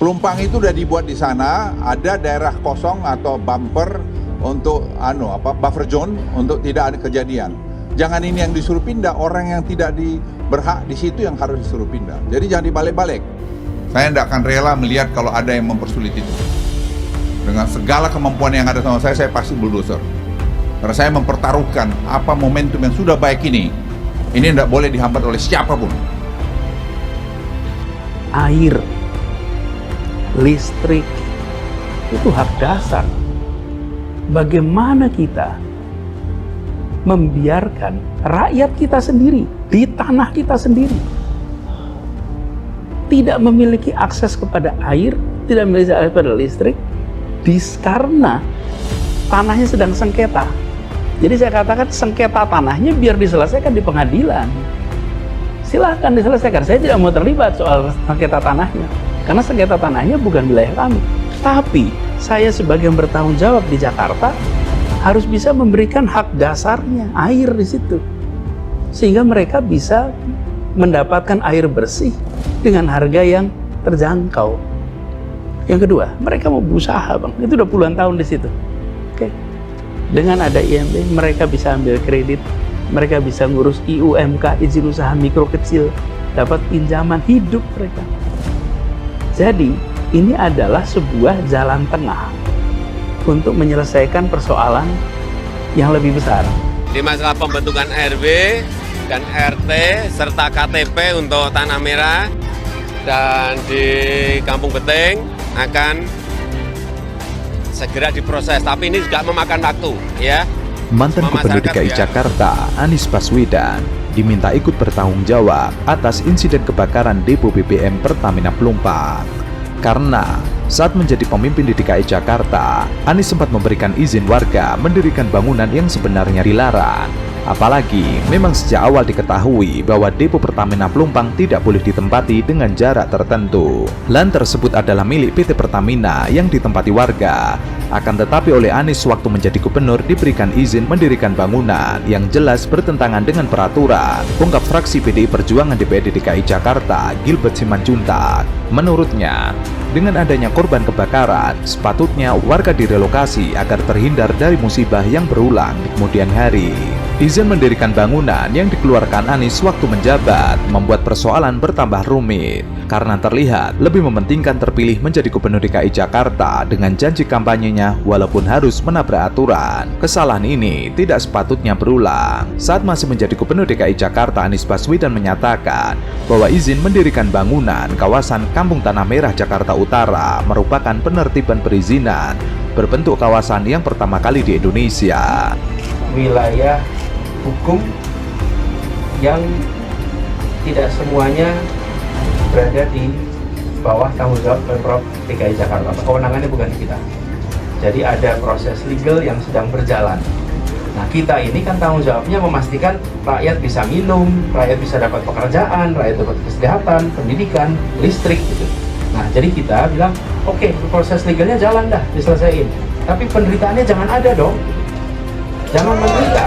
Pelumpang itu udah dibuat di sana, ada daerah kosong atau bumper untuk buffer zone untuk tidak ada kejadian. Jangan ini yang disuruh pindah, orang yang tidak berhak di situ yang harus disuruh pindah. Jadi jangan dibalik-balik. Saya tidak akan rela melihat kalau ada yang mempersulit itu. Dengan segala kemampuan yang ada sama saya pasti bulldozer. Karena saya mempertaruhkan apa momentum yang sudah baik ini tidak boleh dihambat oleh siapapun. Air, listrik, itu hak dasar. Bagaimana kita membiarkan rakyat kita sendiri di tanah kita sendiri tidak memiliki akses kepada air, tidak memiliki akses kepada listrik, karena tanahnya sedang sengketa. Jadi saya katakan sengketa tanahnya biar diselesaikan di pengadilan. Silahkan diselesaikan. Saya tidak mau terlibat soal sengketa tanahnya, karena sengketa tanahnya bukan wilayah kami. Tapi saya sebagai yang bertanggung jawab di Jakarta harus bisa memberikan hak dasarnya, air di situ, sehingga mereka bisa mendapatkan air bersih dengan harga yang terjangkau. Yang kedua, mereka mau berusaha, Bang. Itu udah puluhan tahun di situ. Oke. Dengan ada IMB, mereka bisa ambil kredit, mereka bisa ngurus IUMK, izin usaha mikro kecil, dapat pinjaman hidup mereka. Jadi, ini adalah sebuah jalan tengah untuk menyelesaikan persoalan yang lebih besar. Di masalah pembentukan RW dan RT serta KTP untuk Tanah Merah dan di Kampung Beting akan segera diproses, tapi ini juga memakan waktu, ya. Mantan Gubernur DKI Jakarta, Anies Baswedan, diminta ikut bertanggung jawab atas insiden kebakaran depo BBM Pertamina Pelumpang. Karena saat menjadi pemimpin di DKI Jakarta, Anies sempat memberikan izin warga mendirikan bangunan yang sebenarnya dilarang. Apalagi memang sejak awal diketahui bahwa depo Pertamina Pelumpang tidak boleh ditempati dengan jarak tertentu. Lahan tersebut adalah milik PT Pertamina yang ditempati warga. Akan tetapi oleh Anies waktu menjadi gubernur diberikan izin mendirikan bangunan yang jelas bertentangan dengan peraturan, ungkap fraksi PDI Perjuangan DPRD DKI Jakarta, Gilbert Simanjuntak. Menurutnya, dengan adanya korban kebakaran, sepatutnya warga direlokasi agar terhindar dari musibah yang berulang di kemudian hari. Izin mendirikan bangunan yang dikeluarkan Anies waktu menjabat membuat persoalan bertambah rumit karena terlihat lebih mementingkan terpilih menjadi gubernur DKI Jakarta dengan janji kampanyenya walaupun harus menabrak aturan. Kesalahan ini tidak sepatutnya berulang. Saat masih menjadi gubernur DKI Jakarta, Anies Baswedan menyatakan bahwa izin mendirikan bangunan kawasan Kampung Tanah Merah Jakarta Utara merupakan penertiban perizinan berbentuk kawasan yang pertama kali di Indonesia. Wilayah hukum yang tidak semuanya berada di bawah tanggung jawab Pemprov DKI Jakarta. Kewenangannya bukan di kita. Jadi ada proses legal yang sedang berjalan. Nah, kita ini kan tanggung jawabnya memastikan rakyat bisa minum, rakyat bisa dapat pekerjaan, rakyat dapat kesehatan, pendidikan, listrik gitu. Nah, jadi kita bilang, oke, proses legalnya jalan dah, diselesaikan. Tapi penderitaannya jangan ada dong. Jangan menderita.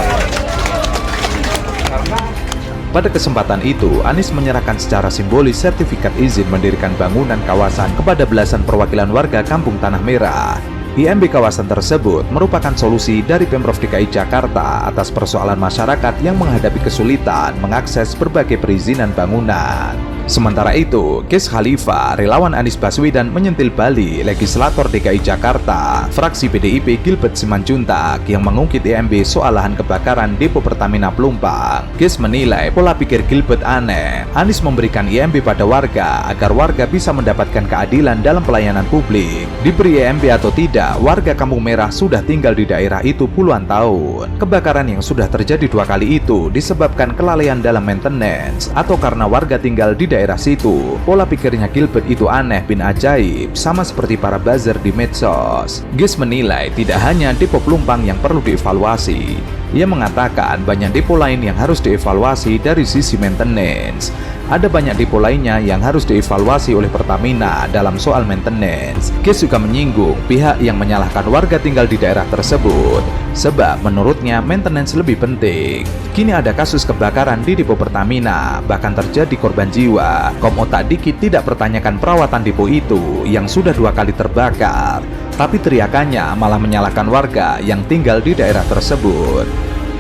Pada kesempatan itu, Anies menyerahkan secara simbolis sertifikat izin mendirikan bangunan kawasan kepada belasan perwakilan warga Kampung Tanah Merah. IMB kawasan tersebut merupakan solusi dari Pemprov DKI Jakarta atas persoalan masyarakat yang menghadapi kesulitan mengakses berbagai perizinan bangunan. Sementara itu, Kes Khalifah, relawan Anies Baswedan menyentil Bali, legislator DKI Jakarta, fraksi PDIP Gilbert Simanjuntak yang mengungkit IMB soal lahan kebakaran depo Pertamina Pelumpang. Kes menilai pola pikir Gilbert aneh. Anies memberikan IMB pada warga agar warga bisa mendapatkan keadilan dalam pelayanan publik. Diberi IMB atau tidak, warga Kampung Merah sudah tinggal di daerah itu puluhan tahun. Kebakaran yang sudah terjadi 2 kali itu disebabkan kelalaian dalam maintenance atau karena warga tinggal di daerah situ. Pola pikirnya Gilbert itu aneh bin ajaib, sama seperti para buzzer di medsos. Gis menilai tidak hanya depo Pelumpang yang perlu dievaluasi. Ia mengatakan banyak depo lain yang harus dievaluasi dari sisi maintenance. ada banyak depo lainnya yang harus dievaluasi oleh Pertamina dalam soal maintenance. Kes juga menyinggung pihak yang menyalahkan warga tinggal di daerah tersebut, sebab menurutnya maintenance lebih penting. Kini ada kasus kebakaran di depo Pertamina, bahkan terjadi korban jiwa. Kom otak dikit tidak pertanyakan perawatan depo itu yang sudah 2 kali terbakar, tapi teriakannya malah menyalahkan warga yang tinggal di daerah tersebut.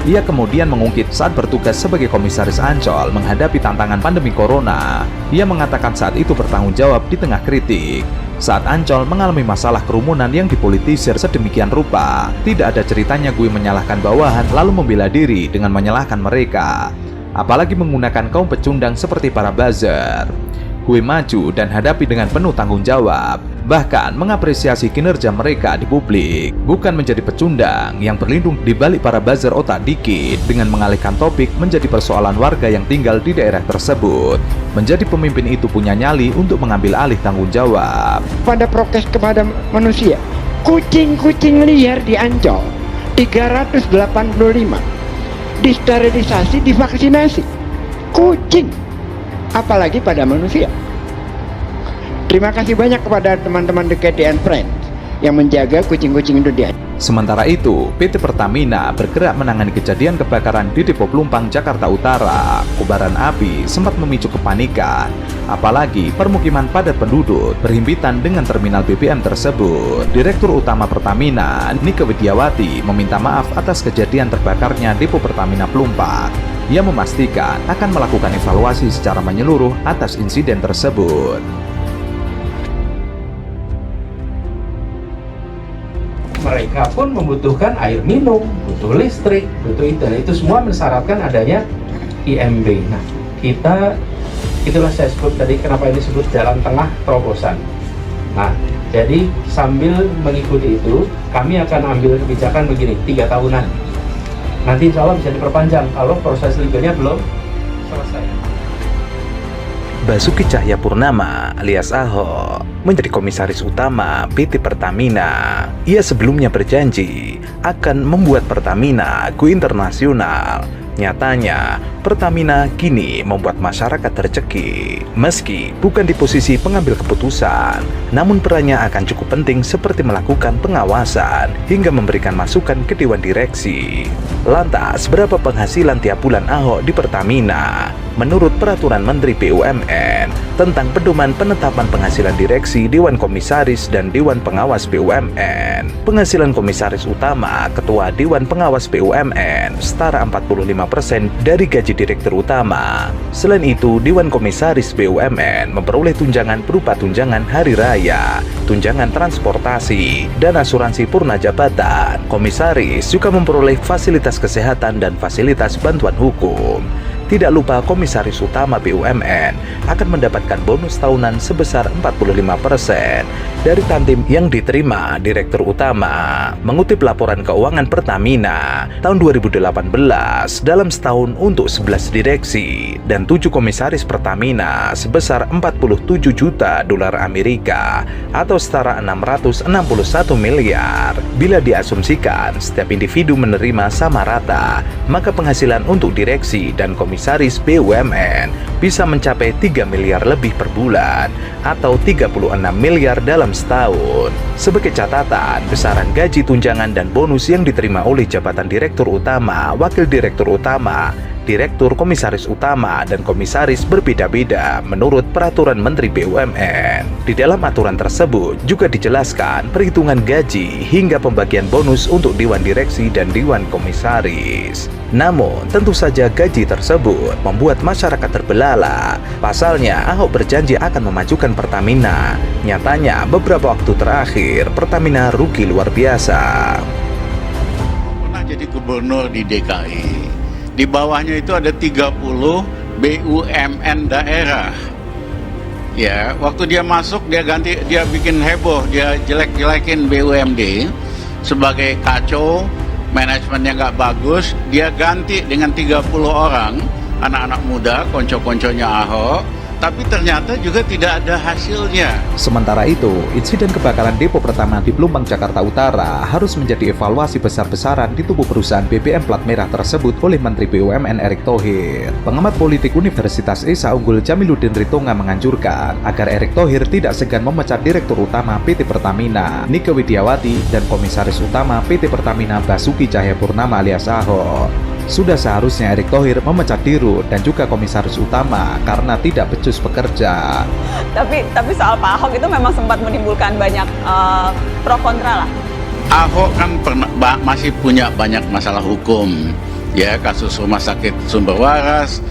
Ia kemudian mengungkit saat bertugas sebagai komisaris Ancol menghadapi tantangan pandemi corona. Ia mengatakan saat itu bertanggung jawab di tengah kritik. Saat Ancol mengalami masalah kerumunan yang dipolitisir sedemikian rupa, tidak ada ceritanya gue menyalahkan bawahan lalu membela diri dengan menyalahkan mereka. Apalagi menggunakan kaum pecundang seperti para buzzer. Gue maju dan hadapi dengan penuh tanggung jawab, bahkan mengapresiasi kinerja mereka di publik, bukan menjadi pecundang yang berlindung di balik para buzzer otak dikit dengan mengalihkan topik menjadi persoalan warga yang tinggal di daerah tersebut. Menjadi pemimpin itu punya nyali untuk mengambil alih tanggung jawab. Pada prokes kepada manusia, kucing-kucing liar di Ancol 385 disterilisasi, divaksinasi. Kucing, apalagi pada manusia. Terima kasih banyak kepada teman-teman DKDN Friends yang menjaga kucing-kucing itu di Ancol. Sementara itu, PT Pertamina bergerak menangani kejadian kebakaran di Depo Pelumpang, Jakarta Utara. Kobaran api sempat memicu kepanikan, apalagi permukiman padat penduduk berhimpitan dengan terminal BBM tersebut. Direktur Utama Pertamina, Nike Widiawati, meminta maaf atas kejadian terbakarnya Depo Pertamina Pelumpang. Ia memastikan akan melakukan evaluasi secara menyeluruh atas insiden tersebut. Mereka pun membutuhkan air minum, butuh listrik, butuh itu. Dan itu semua mensyaratkan adanya IMB. Nah, itulah saya sebut tadi kenapa ini disebut jalan tengah terobosan. Nah, jadi sambil mengikuti itu, kami akan ambil kebijakan begini, 3 tahunan. Nanti insya Allah bisa diperpanjang kalau proses legalnya belum selesai. Basuki Cahayapurnama alias Ahok menjadi komisaris utama PT Pertamina. Ia sebelumnya berjanji akan membuat Pertamina go internasional. Nyatanya, Pertamina kini membuat masyarakat tercekik. Meski bukan di posisi pengambil keputusan, namun perannya akan cukup penting seperti melakukan pengawasan hingga memberikan masukan ke Dewan Direksi. Lantas, berapa penghasilan tiap bulan Ahok di Pertamina? Menurut Peraturan Menteri BUMN tentang pedoman penetapan penghasilan direksi, Dewan Komisaris, dan Dewan Pengawas BUMN, penghasilan komisaris utama, ketua Dewan Pengawas BUMN setara 45% dari gaji direktur utama. Selain itu, Dewan Komisaris BUMN memperoleh tunjangan berupa tunjangan hari raya, tunjangan transportasi, dan asuransi purna jabatan. Komisaris juga memperoleh fasilitas kesehatan dan fasilitas bantuan hukum. Tidak lupa komisaris utama BUMN akan mendapatkan bonus tahunan sebesar 45% dari tantim yang diterima direktur utama. Mengutip laporan keuangan Pertamina tahun 2018, dalam setahun untuk 11 direksi dan 7 komisaris Pertamina sebesar 47 juta dolar Amerika atau setara 661 miliar. Bila diasumsikan setiap individu menerima sama rata, maka penghasilan untuk direksi dan komisaris BUMN bisa mencapai 3 miliar lebih per bulan atau 36 miliar dalam setahun. Sebagai catatan, besaran gaji, tunjangan, dan bonus yang diterima oleh jabatan direktur utama, wakil direktur utama, direktur, komisaris utama, dan komisaris berbeda-beda menurut Peraturan Menteri BUMN. Di dalam aturan tersebut juga dijelaskan perhitungan gaji hingga pembagian bonus untuk Dewan Direksi dan Dewan Komisaris. Namun, tentu saja gaji tersebut membuat masyarakat terbelalak. Pasalnya, Ahok berjanji akan memajukan Pertamina. Nyatanya, beberapa waktu terakhir, Pertamina rugi luar biasa. Pernah jadi gubernur di DKI. Di bawahnya itu ada 30 BUMN daerah. Ya, waktu dia masuk dia bikin heboh, dia jelek-jelekin BUMD sebagai kacau, manajemennya nggak bagus. Dia ganti dengan 30 orang anak-anak muda, konco-konconya Ahok, tapi ternyata juga tidak ada hasilnya. Sementara itu, insiden kebakaran depo pertama di Pelumpang, Jakarta Utara harus menjadi evaluasi besar-besaran di tubuh perusahaan BBM plat merah tersebut oleh Menteri BUMN Erick Thohir. Pengamat politik Universitas Esa Unggul Jamiluddin Ritonga menganjurkan agar Erick Thohir tidak segan memecat Direktur Utama PT Pertamina, Nike Widiawati, dan Komisaris Utama PT Pertamina Basuki Cahayapurnama alias Ahok. Sudah seharusnya Erick Thohir memecat Dirut dan juga Komisaris Utama karena tidak becus bekerja. Tapi soal Pak Ahok itu memang sempat menimbulkan banyak pro kontra lah. Ahok kan masih punya banyak masalah hukum, ya, kasus rumah sakit Sumber Waras,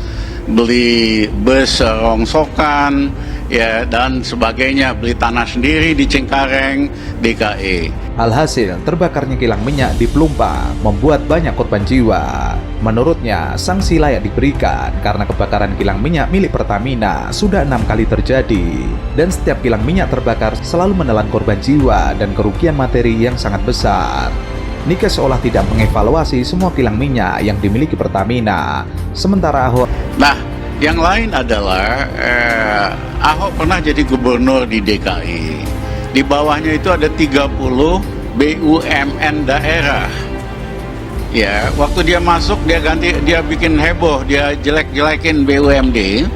beli bus rongsokan, ya, dan sebagainya, beli tanah sendiri di Cengkareng, DKI. Alhasil, terbakarnya kilang minyak di Pelumpang membuat banyak korban jiwa. Menurutnya, sanksi layak diberikan karena kebakaran kilang minyak milik Pertamina sudah 6 kali terjadi. Dan setiap kilang minyak terbakar selalu menelan korban jiwa dan kerugian materi yang sangat besar. Nike seolah tidak mengevaluasi semua kilang minyak yang dimiliki Pertamina. Sementara Ahok... Nah, yang lain adalah Ahok pernah jadi gubernur di DKI. Di bawahnya itu ada 30 BUMN daerah. Ya, waktu dia masuk dia bikin heboh, dia jelek-jelekin BUMD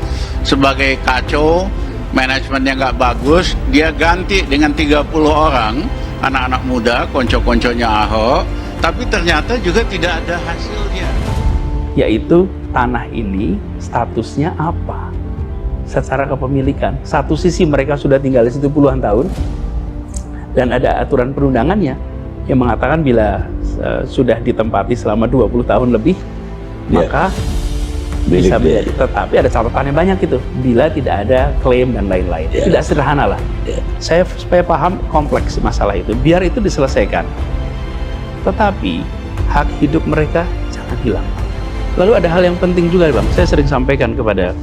sebagai kacau, manajemennya nggak bagus. Dia ganti dengan 30 orang anak-anak muda, konco-konconya Ahok, tapi ternyata juga tidak ada hasilnya. Yaitu tanah ini statusnya apa secara kepemilikan. Satu sisi mereka sudah tinggal di situ puluhan tahun dan ada aturan perundangannya yang mengatakan bila sudah ditempati selama 20 tahun lebih maka bisa menjadi. Tetapi ada catatannya banyak itu, bila tidak ada klaim dan lain-lain. Tidak sederhana lah. Saya supaya paham kompleks masalah itu, biar itu diselesaikan. Tetapi hak hidup mereka jangan hilang. Lalu ada hal yang penting juga, Bang. Saya sering sampaikan kepada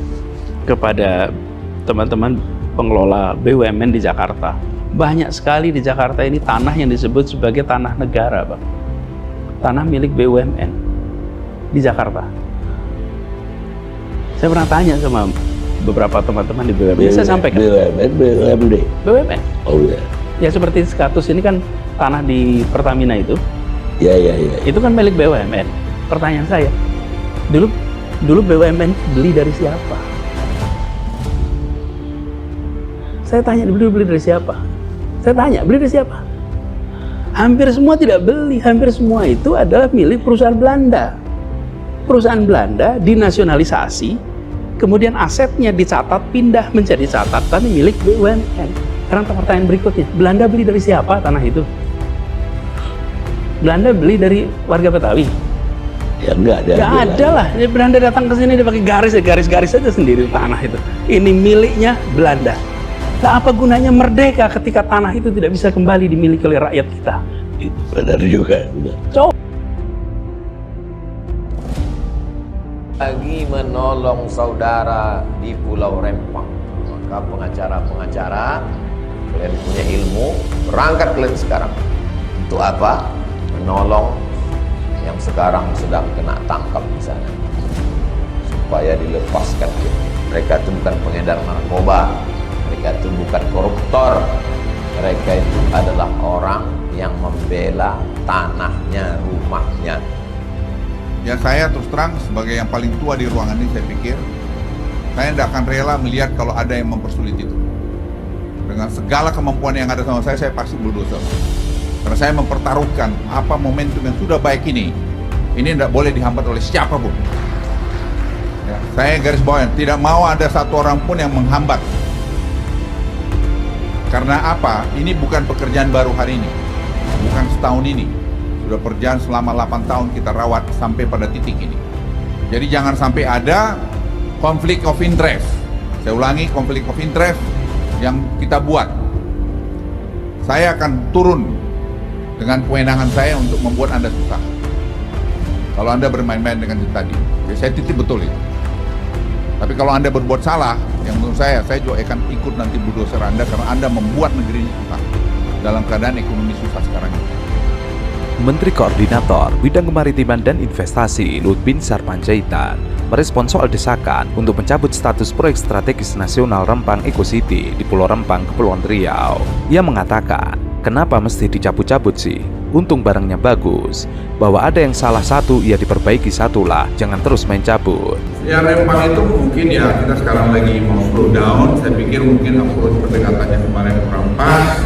teman-teman pengelola BUMN di Jakarta. Banyak sekali di Jakarta ini tanah yang disebut sebagai tanah negara, Bang. Tanah milik BUMN di Jakarta. Saya pernah tanya sama beberapa teman-teman di BUMN. Saya sampaikan. BUMN. Oh ya. Ya seperti status ini kan tanah di Pertamina itu. Ya. Itu kan milik BUMN. Pertanyaan saya, dulu BUMN beli dari siapa? Saya tanya, beli dari siapa? Saya tanya, beli dari siapa? Hampir semua tidak beli, hampir semua itu adalah milik perusahaan Belanda. Perusahaan Belanda dinasionalisasi, kemudian asetnya dicatat, pindah menjadi catatan milik BUMN. Sekarang pertanyaan berikutnya, Belanda beli dari siapa tanah itu? Belanda beli dari warga Betawi? Ya enggak ada lah. Belanda datang ke sini dia pakai garis-garis saja sendiri tanah itu. Ini miliknya Belanda. Nah, apa gunanya merdeka ketika tanah itu tidak bisa kembali dimiliki oleh rakyat kita? Itu benar juga. Coba. Lagi menolong saudara di Pulau Rempang. Maka pengacara-pengacara, kalian punya ilmu, berangkat kalian sekarang. Untuk apa? Menolong yang sekarang sedang kena tangkap di sana. Supaya dilepaskan. Mereka itu bukan pengedar narkoba. Mereka itu bukan koruptor. Mereka itu adalah orang yang membela tanahnya, rumahnya. Ya, saya terus terang sebagai yang paling tua di ruangan ini, saya pikir saya tidak akan rela melihat kalau ada yang mempersulit itu. Dengan segala kemampuan yang ada sama saya pasti bulldozer. Karena saya mempertaruhkan apa momentum yang sudah baik ini tidak boleh dihambat oleh siapapun. Ya, saya garis bawahi, tidak mau ada satu orang pun yang menghambat. Karena apa? Ini bukan pekerjaan baru hari ini, bukan setahun ini. Sudah berjalan selama 8 tahun kita rawat sampai pada titik ini. Jadi jangan sampai ada konflik of interest. Saya ulangi, konflik of interest yang kita buat. Saya akan turun dengan kewenangan saya untuk membuat Anda susah. Kalau Anda bermain-main dengan itu tadi, ya saya titip betul itu. Tapi kalau Anda berbuat salah, yang menurut saya juga akan ikut nanti bulldozer Anda karena Anda membuat negeri ini susah dalam keadaan ekonomi susah sekarang ini. Menteri Koordinator Bidang Kemaritiman dan Investasi Lut Bin Sarpanjaitan merespon soal desakan untuk mencabut status proyek strategis nasional Rempang Eco City di Pulau Rempang, Kepulauan Riau. Ia mengatakan, kenapa mesti dicabut-cabut sih? Untung barangnya bagus. Bahwa ada yang salah satu, ya diperbaiki satulah, jangan terus main cabut. Ya Rempang itu mungkin ya kita sekarang lagi mau slow down. Saya pikir mungkin approach pendekatannya kemarin kurang pas.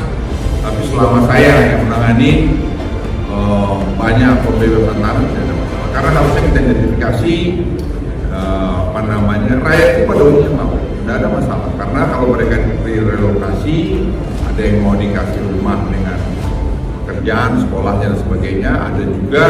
Tapi selama saya yang menangani banyak pembebasan tanah tidak ada masalah. Karena kalau saya kita identifikasi rakyat itu pada umumnya mau, tidak ada masalah. Karena kalau mereka direlokasi, ada yang mau dikasih rumah dengan pekerjaan, sekolahnya dan sebagainya, ada juga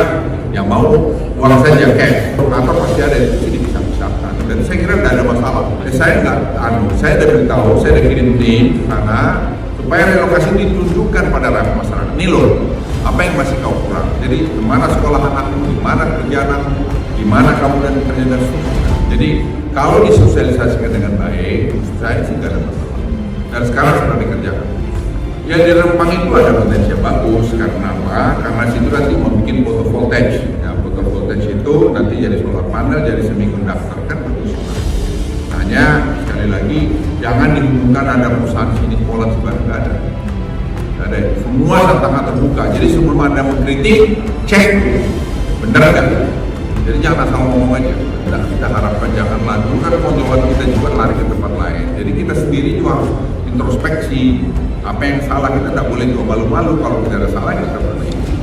yang mau uang saja cash, atau pasti ada yang dipisah-pisahkan. Dan saya kira tidak ada masalah. Saya udah beritahu, saya udah kirim tim ke sana supaya relokasi ditunjukkan pada rakyat masyarakat. Ini loh, apa yang masih kau kurang. Jadi di mana sekolah anakmu, di mana kerjaan anakmu, di mana kamu dan kerja dan seterusnya. Jadi kalau disosialisasikan dengan baik, saya sih tidak ada masalah. Dan sekarang sedang dikerjakan. Ya di Rempang itu ada potensi yang bagus, karena apa? Karena situ nanti membuat photovoltage. Ya, photovoltage itu nanti jadi solar panel, jadi semiconductor, kan bagus. Hanya sekali lagi jangan dihubungkan ada perusahaan sini sekolah sebarang, nggak ada. Nggak ada. Semua tantangan terbuka. Jadi sebelum Anda mengkritik, cek benar nggak? Jadi jangan asal ngomong aja. Nah, kita harapkan jangan lalu kan konjauan kita juga lari ke tempat lain. Jadi kita sendiri juga harus introspeksi. Apa yang salah kita tidak boleh juga malu-malu, kalau tidak ada salah kita perbaiki.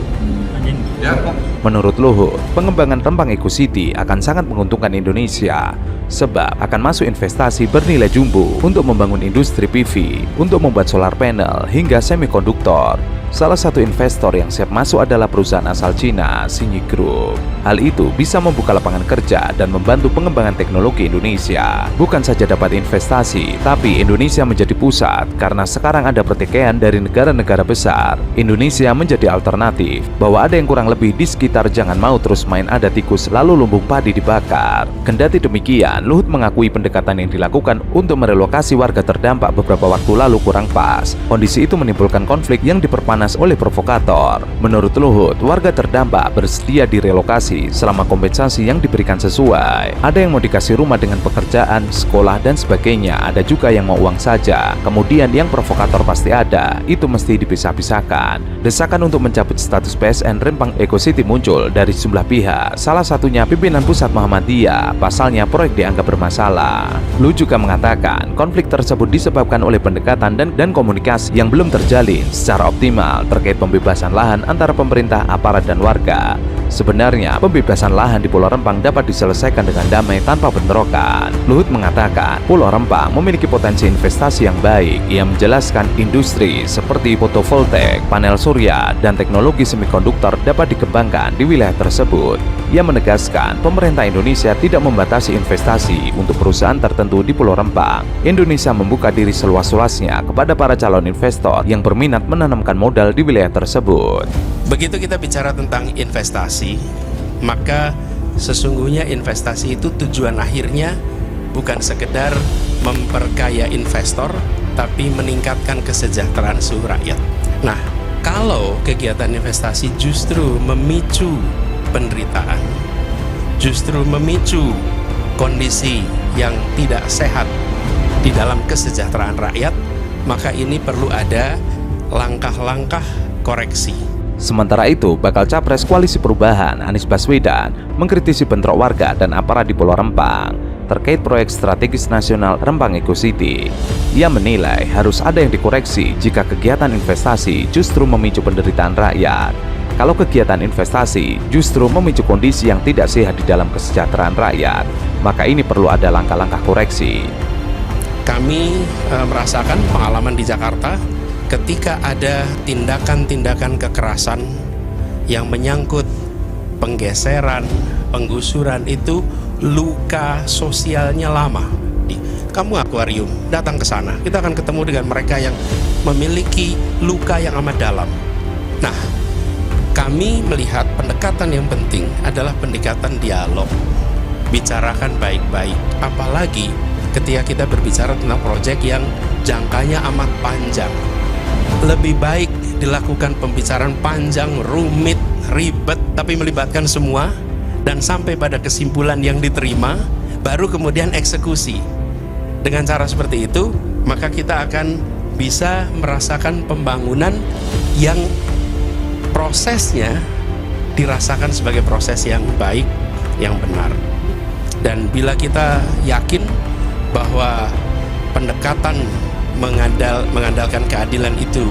Ya. Menurut Luhut, pengembangan Rempang Eco City akan sangat menguntungkan Indonesia sebab akan masuk investasi bernilai jumbo untuk membangun industri PV, untuk membuat solar panel hingga semikonduktor. Salah satu investor yang siap masuk adalah perusahaan asal Cina, Xingyi Group. Hal itu bisa membuka lapangan kerja dan membantu pengembangan teknologi Indonesia. Bukan saja dapat investasi, tapi Indonesia menjadi pusat karena sekarang ada pertikaian dari negara-negara besar. Indonesia menjadi alternatif, bahwa ada yang kurang lebih di sekitar jangan mau terus main ada tikus lalu lumbung padi dibakar. Kendati demikian, Luhut mengakui pendekatan yang dilakukan untuk merelokasi warga terdampak beberapa waktu lalu kurang pas. Kondisi itu menimbulkan konflik yang diperpanas oleh provokator. Menurut Luhut, warga terdampak bersedia direlokasi selama kompensasi yang diberikan sesuai. Ada yang mau dikasih rumah dengan pekerjaan, sekolah, dan sebagainya. Ada juga yang mau uang saja. Kemudian yang provokator pasti ada, itu mesti dipisah-pisahkan. Desakan untuk mencabut status PSN Rempang Eco City muncul dari sejumlah pihak. Salah satunya pimpinan pusat Muhammadiyah. Pasalnya proyek dianggap bermasalah. Luhut juga mengatakan konflik tersebut disebabkan oleh pendekatan dan komunikasi yang belum terjalin secara optimal terkait pembebasan lahan antara pemerintah, aparat, dan warga. Sebenarnya, pembebasan lahan di Pulau Rempang dapat diselesaikan dengan damai tanpa bentrokan. Luhut mengatakan, Pulau Rempang memiliki potensi investasi yang baik. Ia menjelaskan industri seperti fotovoltaik, panel surya, dan teknologi semikonduktor dapat dikembangkan di wilayah tersebut. Ia menegaskan, pemerintah Indonesia tidak membatasi investasi untuk perusahaan tertentu di Pulau Rempang. Indonesia membuka diri seluas-luasnya kepada para calon investor yang berminat menanamkan modal di wilayah tersebut. Begitu kita bicara tentang investasi, maka sesungguhnya investasi itu tujuan akhirnya bukan sekedar memperkaya investor, tapi meningkatkan kesejahteraan seluruh rakyat. Nah, kalau kegiatan investasi justru memicu penderitaan, justru memicu kondisi yang tidak sehat di dalam kesejahteraan rakyat, maka ini perlu ada langkah-langkah koreksi. Sementara itu, bakal capres Koalisi Perubahan Anies Baswedan mengkritisi bentrok warga dan aparat di Pulau Rempang terkait proyek strategis nasional Rempang Eco City. Ia menilai harus ada yang dikoreksi jika kegiatan investasi justru memicu penderitaan rakyat. Kalau kegiatan investasi justru memicu kondisi yang tidak sehat di dalam kesejahteraan rakyat, maka ini perlu ada langkah-langkah koreksi. Kami merasakan pengalaman di Jakarta ketika ada tindakan-tindakan kekerasan yang menyangkut penggeseran, penggusuran, itu luka sosialnya lama. Kamu akuarium, datang ke sana, kita akan ketemu dengan mereka yang memiliki luka yang amat dalam. Nah, kami melihat pendekatan yang penting adalah pendekatan dialog. Bicarakan baik-baik, apalagi ketika kita berbicara tentang proyek yang jangkanya amat panjang. Lebih baik dilakukan pembicaraan panjang, rumit, ribet, tapi melibatkan semua dan sampai pada kesimpulan yang diterima baru kemudian eksekusi. Dengan cara seperti itu, maka kita akan bisa merasakan pembangunan yang prosesnya dirasakan sebagai proses yang baik, yang benar. Dan bila kita yakin bahwa pendekatan mengandalkan keadilan itu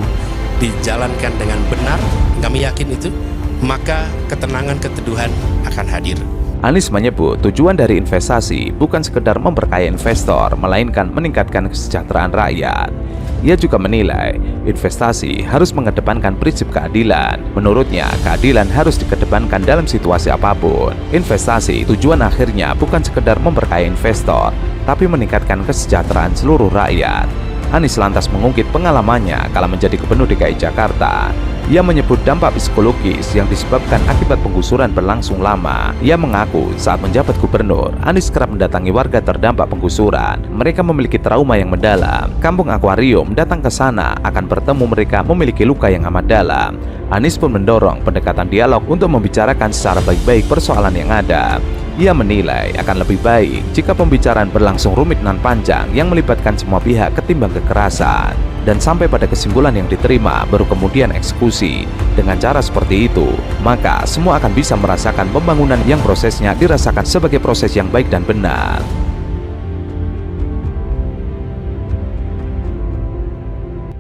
dijalankan dengan benar, kami yakin itu, maka ketenangan, keteduhan akan hadir. Anies menyebut tujuan dari investasi bukan sekedar memperkaya investor, melainkan meningkatkan kesejahteraan rakyat. Ia juga menilai investasi harus mengedepankan prinsip keadilan. Menurutnya, keadilan harus dikedepankan dalam situasi apapun. Investasi tujuan akhirnya bukan sekedar memperkaya investor, tapi meningkatkan kesejahteraan seluruh rakyat. Anies lantas mengungkit pengalamannya kala menjadi Gubernur DKI Jakarta. Ia menyebut dampak psikologis yang disebabkan akibat penggusuran berlangsung lama. Ia mengaku saat menjabat gubernur, Anies kerap mendatangi warga terdampak penggusuran. Mereka memiliki trauma yang mendalam. Kampung Akuarium datang ke sana akan bertemu mereka memiliki luka yang amat dalam. Anies pun mendorong pendekatan dialog untuk membicarakan secara baik-baik persoalan yang ada. Ia menilai akan lebih baik jika pembicaraan berlangsung rumit dan panjang yang melibatkan semua pihak ketimbang kekerasan. Dan sampai pada kesimpulan yang diterima baru kemudian eksekusi. Dengan cara seperti itu, maka semua akan bisa merasakan pembangunan yang prosesnya dirasakan sebagai proses yang baik dan benar.